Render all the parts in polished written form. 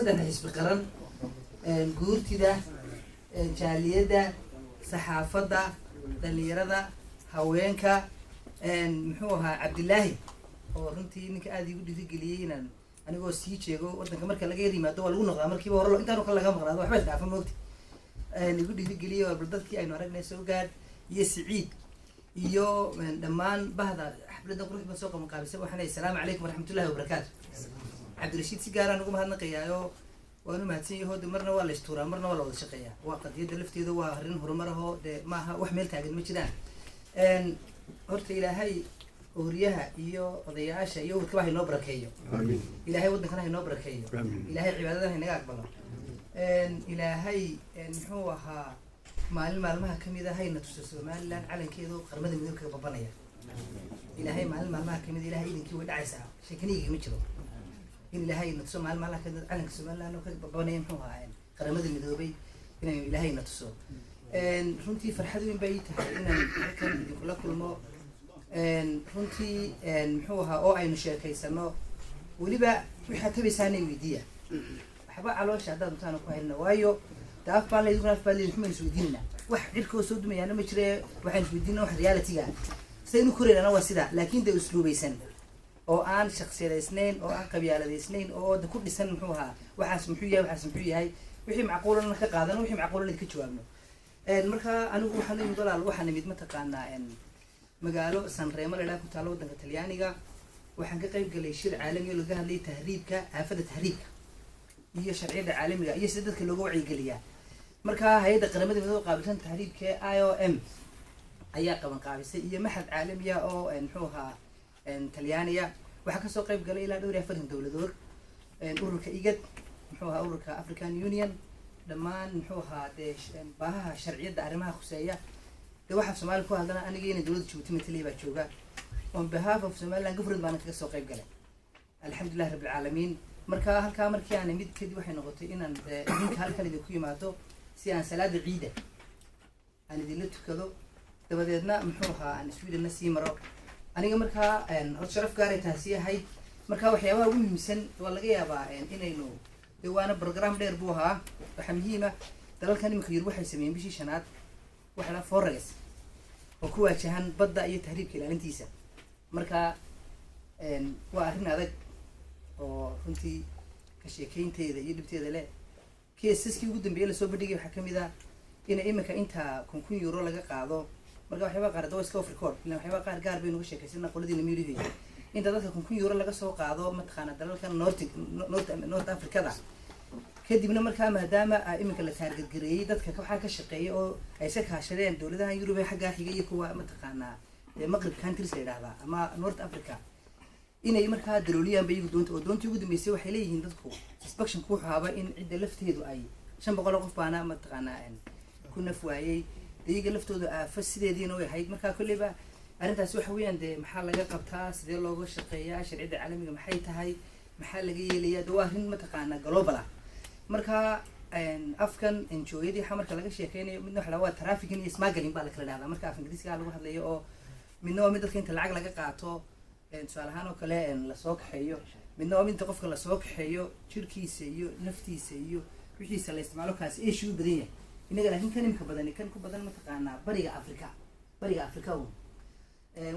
صدق حزب قرن جورتي ده جالية ده صحافة ده دليرة ده هوينكا محوها عبد الله ورنتي إنك آدي يقول لي تقولين أنا جو سيتش جو ودنا كمرك لقى ما دول ونقطة كمرك يبغى أنت نقول لك مغرض وحبس دافع موقتي يقول لي تقولي وبردت كي أنا رجع سوقات يسعيد يو من دمان بهذا حفلة قروح بسوق مقابسة وحنا السلام عليكم ورحمة الله وبركاته عبد الرشيد سيجارة نقوم هالنقيا يو وأنا ما تسي هود مرنا ولا اشتورا مرنا ولا شقيا وقد يد لفتي ذو هرين هرمره ده ما وحمل تاجد مجدان إن هرت إلى هاي وريها يو ضياعش يو كباه نبركيو إلى هاي ودنا كنا نبركيو إلى هاي عبادة هنا أقبله إن إلى هاي إن هو ها مالها كم إذا هاي نتوسس مال لان على كذا قرمد من ذلك ببنية إلى هاي مالها كم إذا هاي إنك ود عيسى شكني مشرو إلى هاي نتوسس مالها كذا على كسمال لانه كذا ببنية هو هاي قرمد من ذوبي إن إلى هاي نتوسس إن رنتي فرحة من بيتها إن كان يقول كل ما إن رنتي إن هوها أو أي نشأ كيسمو ولبا حتى بساني ودية حبا على شهادات متانو كهنا وايو تعرف بالله يقول في بالله نحن سويديننا واحد عركو سود ما يعني مشري واحد سويديننا واحد ريالتي قال سينو كورينا أنا وسيدا لكن ده أسلوبي سن أو أن شخصية اثنين أو أن قبيلة اثنين أو ده كل سن محوها واحد سمحوية واحد سمحوية هاي وحي معقول أنك قاعدنا وحي معقول أنك كتشوابنا المركا أنا وحنا يمدل على وحنا ميت قالنا إن مقالو سان ريمر لا كتالو ده كتليانيجا وحنا قريب قال يشير عالمي لقاها لي تهريب كعفدة تهريب هي شرعية عالمية هي سددك اللي جوعي قليا مركا هيدا قرمدي مدو قابلتان تحريب IOM أيها قبل قابلسة هي محد عالمية أو نحوها تليانية وحكى سوق قريب قال إلى دوري أفرهم دولة دور أورك إيجاد نحوها أورك أفريكان يونيون لما نحوها ديش باها شرعية دارمها خصية ده واحد سومالي كوا هذا أنا جيني دولة شو تمثلي بتشوفه on behalf of سومالي قفرد ما نكسر سوق قريب قال الحمد لله رب العالمين مركا هالكا مركي أنا ميد كدي وحين نقطي إن إنك هالكا اللي بيكون معتو سيان سلاد عيدة أنا دلتو كذا تبدأنا محوها عن سويد الناس يمرو أنا مركا إن هالشرف قاري تهسيه هاي مركا وحياة ومسن والله جيابا إن إنه دوانا برنامج ديربوها وحميمة دلال كان مخير وحي سمين بشي شنات وحلا فورس وكوا شهان بدأ أي تهريب كلا أنتيسا مركا إن وأهلنا ذاك oo runtii ka sheekeynteeda iyo dibteeda leh keesaskii ugu dambeeyay la soo bandhigay waxa kamid ah in iminka inta €1,000 laga qaado marka waxba qaar dawis ka Afrikood ilaa waxba qaar gaar bay uga sheekaysanaa qoladina miiriyo inta dadka €1,000 laga soo qaado mataqaana dalalkan North Africa kadibna markaa maadaama iminka la taarget gareeyay dadka waxa ka shaqeeyay oo ay shaqaashadeen dawladaha Yurub ee xagga xiga iyo kuwa mataqaana Maghrib countries la yiraahdo ama North Africa inay markaa darooliyaan bay doontii ugu dambeysay waxay leeyihiin dadku suspicion ku xaaba in cidda lafteedu ay 500 qof baana ma taqaanaa ku nafwaayay iyaga laftooda fasideediina way ahayd markaa kulliba arintaas waxa weeyaan maxaa laga qabtaa sidee looga shaqeeyaa sharciyada caalamiga maxay tahay maxaa laga yeelayaa dawaarin ma taqaanaa global markaa afkan enjoyadii xamarka laga sheekeynayo midna waxa la waa trafficking iyo smuggling baa la kala dhahdaa marka af ingiriisiga lagu hadlayo oo midna waa mid dadka inta lacag laga qaato su'aalahan oo kale la soo kaxeeyo midna waa mid qofka la soo kaxeeyo jirkiisa iyo naftiisa iyo wixiisa la isticmaalo kaas issue badan yahay inaga laakiin kan ku badan ma taqaanaa bariga Afrika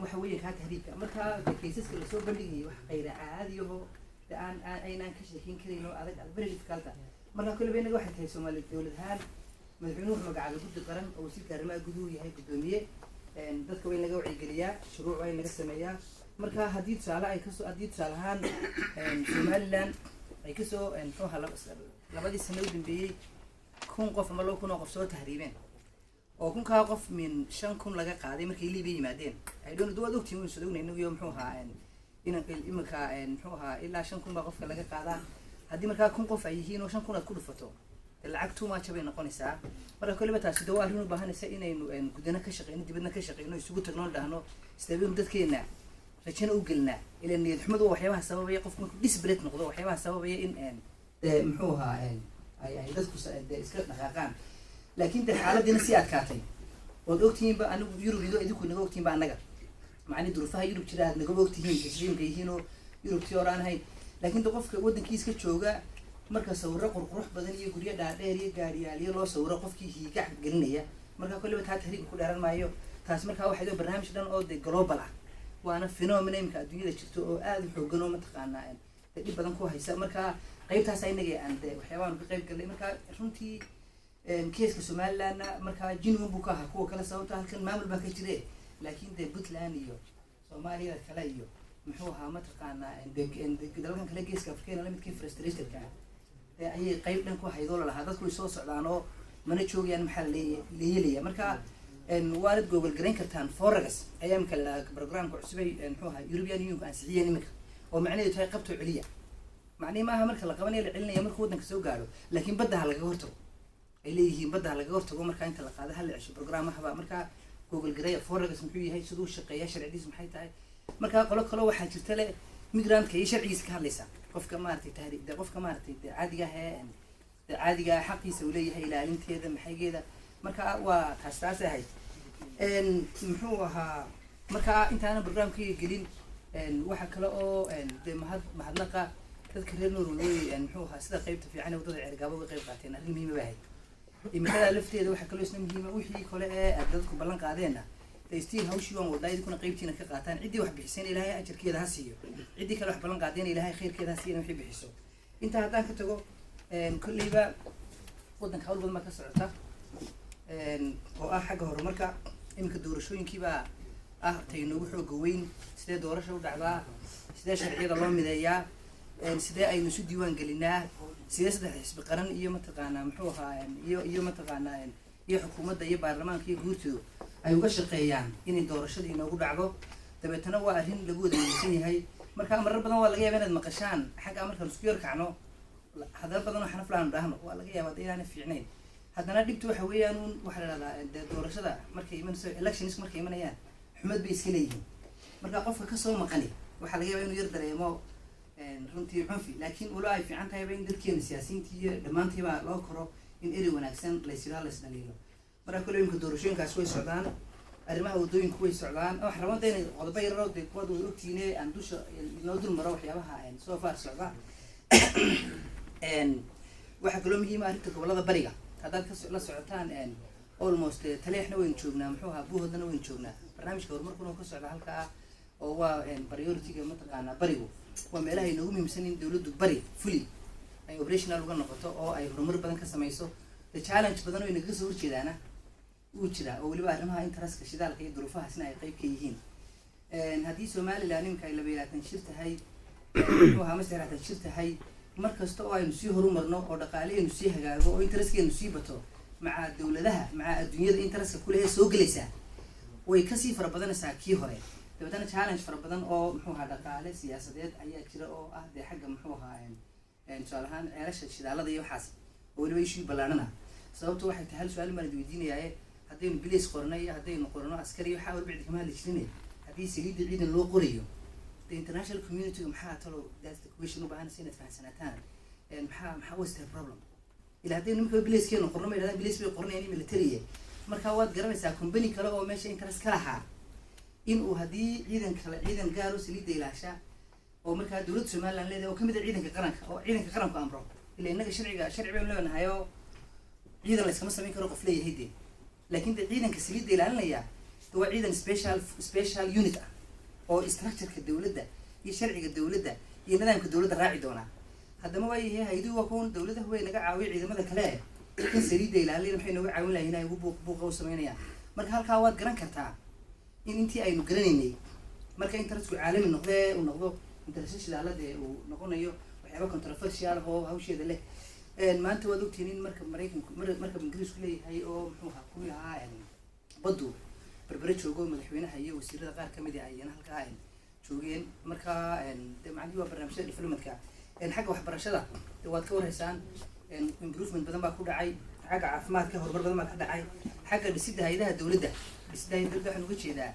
waxa weeye ka tahriibka marka caseska la soo bandhigay wax qayra caadi ah aynaan ka sheekin karino adag very difficult marka kullu beenaga waxa tahay Soomaali dawladahan madaxweynuhu magacaabo guddi qaran oo si arrimaha guduhu yahay gudoomiye dadka way laga wacyi geliyaa shuruuc way laga sameeyaa marka hadii tusaalahaan Somaliland ay ka soo xooha labadii sano u dambeeyay 1,000 qof ama 2,000 qof soo tahriibeen oo 1,000 qof min 5,000 laga qaaday markay Liibiya yimaadeen ay doon dawad ogtiin oo soo inuu iyo muxuu ahaa iminka muxuu ahaa ilaa 5,000 qofka laga qaadaa hadii marka 1,000 qof ay yihiin oo 5,000 ku dhufato lacagtu ma jabay noqonaysaa marka kulliba taasi dawaa arrin u baahanaysa inaynu gudana ka shaqeyno dibadna ka shaqeyno isugu tagno dhahno istaabin dadkeena rajana u galna ila niyad xumadu waxyaabaha sababaya qofku disbreet noqdo waxyaabaha sababaya in muxuu ahaa ay dadku iska dhaqaaqaan laakiin xaaladina si adkaatay oo ogtiin ba anigu Yurub idinku naga ogtiin ba anaga macni duruufaha Yurub jira naga ogtiin tasriimka yihiin oo Yurub tiyoraan hay laakiin qofka wadankiisa jooga marka sawirro qurqurux badan iyo guryo dhaadheer iyo gaariyaaliyo loo sawiro qofkii hiigax gelinaya marka kulliba taa tahriib ku dheeran maayo taas markaa waxay barnaamij dhan oo de global ah waana phenomenon-ka adduunyada jirto oo aad u xoogan oo mataqaanaa dhib badan ku haysa marka qaybtaas inaga aan de waxyaabahan ka qayb galnay marka runtii keeska Somaliland marka jinwan buu ka ahaa kuwa kala sababta halkan maamul baa ka jire laakiin de Puntland iyo Soomaaliya kala iyo muxuu ahaa mataqaanaa dalkan kale geeska Afrika la midkii frustrated ka ayay qayb dhan ku haydo lahaa dadku soo socdaan oo mana joogayaan maxaa leeyahay marka waalid Google garan kartaan forex ayam kala programka cusub ay muxuu ahaa European Union aan sixiyeen iminka oo macnaheedu tahay qabto celiya macnaheedu maaha marka la qabanayo la celinayo marka wadanka soo gaaro laakiin badda laga hortago ay leeyihiin badda laga hortago marka inta la qaado hal cisho programmaha marka Google gareeya forex muxuu yahay sidoo shaqeeya sharcidiis maxay tahay marka qolo waxaa jirta le migrant-ka iyo sharcigiisa ka hadlaysa qofka maartay tahriib qofka maartay caadiga xaqiisa uu leeyahay ilaalinteeda maxaygeeda marka waa taas ahay muxuu ahaa marka intaana programkii gelin waxa kale oo de mahadnaqa dadka reer Norway muxuu ahaa sida qaybta fiican ee wadada Cergaabo uga qayb qaateen arrin muhiim ah imikada lafteeda waxa kale oo isna muhiim ah wixii kale ee dadku ballan qaadeen taystiin hawshii waan wadaay kuna qaybtiina ka qaataan cidii wax bixiseen Ilaahay ajarkeeda ha siiyo cidii kale wax ballan qaadeen Ilaahay khayrkeeda ha siiyo wixii bixiso inta haddaan ka tago kulliba wadanka hawl badan ma ka socota oo xagga horumarka imika doorashooyinkiiba tay noogu xoog weyn sidee doorasho u dhacdaa sidee sharciyada loo mideeyaa sidee aynu isu diiwaan gelinaa sidee saddex xisbi qaran iyo mataqaanaa muxuu ahaa iyo mataqaanaa iyo xukuumadda iyo baarlamaanka iyo guurtooda ay uga shaqeeyaan inay doorashadii noogu dhacdo dabeetana waa arrin lagu wada yeesan yahay marka marar badan waa laga yaabaa inaad maqashaan xagga markaan isku yar kacno hadal badan oo xanaf laan dhahno waa laga yaabaa inaanay fiicnayn haddana dhibtu waxa weeyaan waxa la yiraahdaa doorashada markay imanayso elections markay imanayaan xumad bay iska leeyihiin marka qofka ka soo maqani waxa laga yaabaa inuu yar dareemo runtii cunfi laakiin wala ay fiican tahay in dadkeena siyaasiyiintii iyo dhamaantiiba loo koro in eri wanaagsan la isdhaliilo marka kulooyinka doorashooyinkaas way socdaan arrimaha wadooyinku way socdaan wax rabada inay qodobo yar oo kuwad way ogtiinay aan dusha inoo dul maro waxyaabaha soo faar socda waxa kaloo muhiim ah arrinta gobolada bariga haddaad la socotaan almost taleexna waynu joognaa muxuu ahaa buuhoodana waynu joognaa barnaamijka horumarkuna ka socda halkaa oo waa priority-ga mataqaanaa barigu waa meelaha inoogu muhiimsan in dawladdu bari fully ay operational uga noqoto oo ay horumar badan ka samayso the challenge badan oo inaga soo horjeedaana uu jira oo waliba arrimaha interest-ka shidaalka iyo duruufahaasna ay qayb ka yihiin haddii Somaliland iminka ay 22 shir tahay muxuu ahaa 23 shir tahay markasta oo aynu sii horumarno oo dhaqaaleenu sii hagaago oo interest-keenu sii bato maca dawladaha maca adduunyada interest-ka kule ee soo galaysaa way kasii fara badanaysaa kii hore dabeetana challenge fara badan oo muxuu ahaa dhaqaale siyaasadeed ayaa jira oo ah dee xagga muxuu ahaa tusaale ahaan ceelasha shidaalada iyo waxaas oo waliba issue ballaarana sababtu waxay tahay hal su'aal baan weydiinayaa haddaynu bilis qornay haddaynu qorno askari waxa warbixid kama la jirin haddii saliid ciidan loo qorayo the international community maxaa talo that's the question u baahan sinad fahansanataan maxaa was the problem ila haddaynu marka biliskeenu qorno ma yiraahdaa bilis bay qornayeen military marka waad garanaysaa company kale oo meesha interest ka lahaa in uu haddii ciidan gaaro saliid ilaasha oo marka dawladda Somaliland leedahay oo kamid ah ciidanka qaranka amro ila inaga sharci baynu leenahay oo ciidan la iskama samayn karo qof leeyahay laakiin ciidanka saliid ilaalinaya waa ciidan special unit ah oo structure-ka dawladda iyo sharciga dawladda iyo nidaamka dawladda raaci doona haddama waa yahay hay'adu waa kuwan dawladda way naga caawiyo ciidamada kale in saliid ilaalinaya maxay nooga caawin lahayn inay buuqa u sameeyaan marka halka waad garan kartaa in intii aynu garanaynay marka interest-ku caalami noqdo interest shidaalada uu noqonayo waxyaabo controversial oo hawsheeda leh maanta waad ogtiin in marka Mareykanku marka Ingiriisku leeyahay oo muxuu ahaa ku yahay badu berbera joogo madaxweynaha iyo wasiirada qaar kamid ah ayaan halkaa joogeen marka macnaheedu waa barnaamijyada development-ka xagga waxbarashada waad ka wareysaan improvement badan baa ku dhacay xagga caafimaadka horumar badan baa ka dhacay xagga dhisidda hay'adaha dawladda waxaan uga jeedaa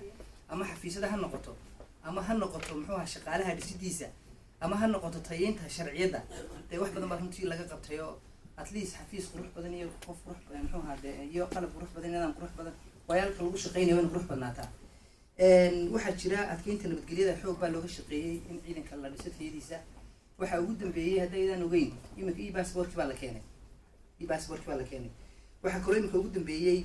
ama xafiisyada ha noqoto ama ha noqoto muxuu ahaa shaqaalaha dhisidiisa ama ha noqoto tayeynta sharciyada wax badan baa runtii laga qabtayo at least xafiis qurux badan iyo qof qurux badan muxuu ahaa iyo qalab qurux badan nidaam qurux badan wayaalka lagu shaqeynayo in qurux badnaataa waxaa jira adkeynta nabadgelyada xoog baa looga shaqeeyay in ciidanka la dhiso tayadiisa waxa ugu dambeeyay haddaydan ogeyn iminka e-passport baa la keenay e-passport baa la keenay waxa kaloo iminka ugu dambeeyay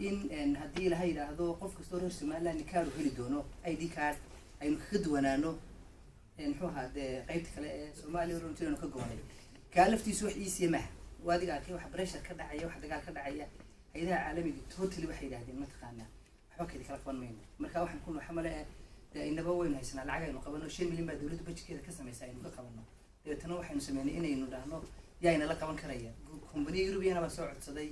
in haddii la yidhaahdo qof kastoo reer Somaliland card heli doono ID card aynu kaga duwanaano muxuu ahaa dee qaybta kale ee Soomaaliya runtii ka go'anay ka laftiisu wax easy ma waadiga arkay wax pressure ka dhacaya wax dagaal ka dhacaya hay'adaha caalamiga totally waxay yiraahdeen ma taqaanaa waxba kale kala qaban mayno marka waxaan ku xamale inaba waynu haysanaa lacag aynu qabano 5 milyan baa dawladda budgetkeeda ka sameysay aynu ka qabano deetana waxaynu sameynay inaynu dhahno yaayna la qaban karaya company European baa soo codsaday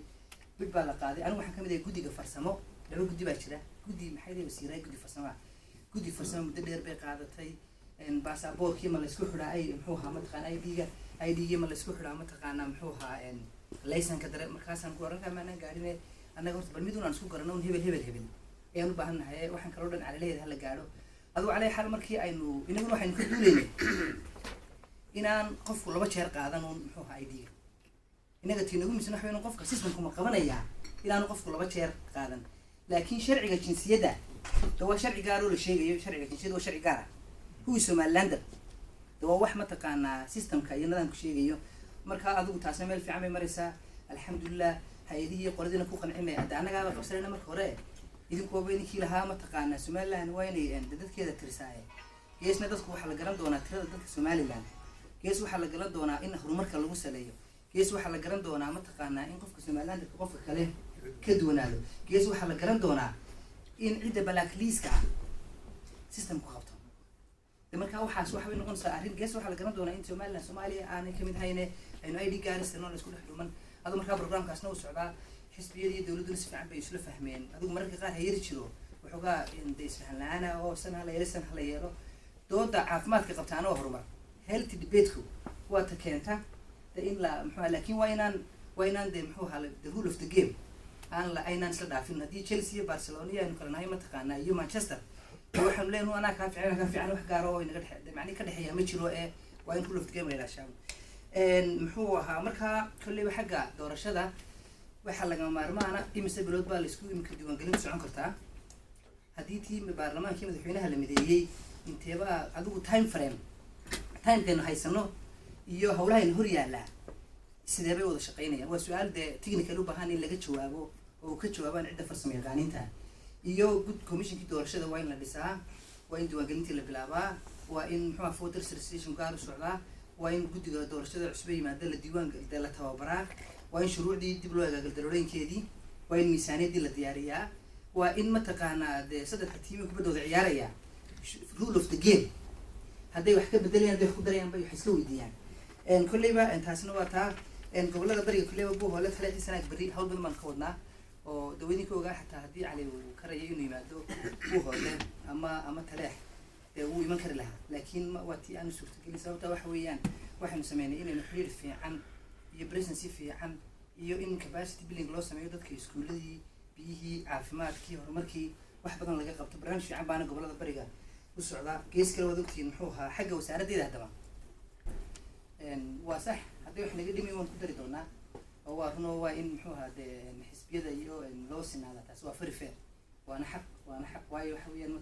bid baa la qaaday anigu waxaan kamid ahay guddiga farsamo laba guddi baa jira guddi maxay leeyahay wasiiray guddi farsamo muddo dheer bay qaadatay baasaboorkii ma la isku xidhaa ay muxuu ahaa mataqaan ID-ga ma la isku xidhaa mataqaanaa muxuu ahaa laysanka dare markaasaan ku oran karaa maana gaarine annaga horta bal mid aan isku garano hebel ayaan u baahannahay waxaan kaloo dhan calaaleed hala gaadho aduu calay xal markii aynu inaguna waxaynu ka duuleynay inaan qofku laba jeer qaadan muxuu ahaa ID-ga inaga tiinagu misna waxaynu qofka systemku ma qabanayaa inaan qofku laba jeer qaadan laakiin sharciga jinsiyada waa sharci gaar oo la sheegayo sharciga jinsiyada waa sharci gaar ah huwa Somaliland waa wax ma taqaanaa systemka iyo nidaamka sheegayo marka adigu taasna meel fiican bay maraysaa alxamdulillah hay'adihii qoladina ku qancinay hadda anaga qabsanayna marka hore idinku weynikii lahaa ma taqaanaa Somaliland waa inay dadkeeda tirsaay geesna dadku waxa la garan doonaa tirada dadka Somaliland gees waxa la garan doonaa in horumarka lagu saleeyo gees waxa la garan doonaa ma taqaanaa in qofka Somaliland qofka kale ka duwanaado gees waxa la garan doonaa in cid blacklist ah systemku qabto marka waxaas waxa way noqonaysaa arrin gees waxa la garan doonaa in Somaliland Soomaaliya aanay kamid hayne aynu ID gaaristano la isku dhex dhuman adoo marka programkaasna uu socdaa xisbiyada iyo dawladdu si fiican bay isla fahmeen adigu mararka qaar hayir jiro wuxuuga isfahan la'aana oo sana la yeelo dooda caafimaadka qabtaana oo horumar health debate-ku waa ta keenta in la muxuu laakiin waa inaan de muxuu ahaa the rule of the game aynaan isla dhaafin haddii Chelsea iyo Barcelona aynu kala nahay ma taqaanaa iyo Manchester waxaan leenahay anaa ka fiican wax gaar oo inaga macni ka dhaxeeya ma jiro waa in rule of the game la ilaashaa muxuu ahaa marka kulli xagga doorashada waxa laga maarmaana imise bilood baa la isku imka diiwaangelin socon kartaa haddii tiim baarlamaankii madaxweynaha la mideeyay inteeba adigu time-keenu haysano iyo hawlaha hor yaala sidee bay wada shaqeynayaan waa su'aal de technical u baahan in laga jawaabo oo ka jawaabaan cidda farsamo yaqaaniinta iyo good commissionkii doorashada waa in la dhisaa waa in diiwaangelintii la bilaabaa waa in muxuu ahaa voter registration gaar u socdaa waa in guddiga doorashada cusub yimaada la diiwaangelin la tababaraa waa in shuruucdii dib loo eegaagal darooyinkeedii waa in miisaaniyadii la diyaariyaa waa in ma taqaanaa dee saddexda tiimi kubaddooda ciyaaraya rule of the game hadday wax ka bedelayaan hadday wax ku darayaan bay wax iska weydiiyaan kolleyba taasina waa taa gobollada bariga kolleyba buuhoole taleexii sanaag berri hawl badan baan ka wadnaa oo dawadinka ogaa xataa haddii cali uu karaya inuu yimaado buuhoole ama taleex dee wuu iman kari lahaa laakiin waa tii aanu suurtagelin sababta waxa weeyaan waxaynu sameynay inaynu xiriir fiican iyo presence fiican iyo in capacity building loo sameeyo dadka iskuuladii biyihii caafimaadkii horumarkii wax badan laga qabto barnaamij fiican baana gobollada bariga u socdaa gees kale wada ogtiin muxuu ahaa xagga wasaaraddeeda haddaba waa sax haddii wax naga dhimi waan ku dari doonaa oo waa runo waa in muxuu ahaa dee xisbiyada iyo loo sinaada taas waa very fair waana xaq waayo waxa weeyaan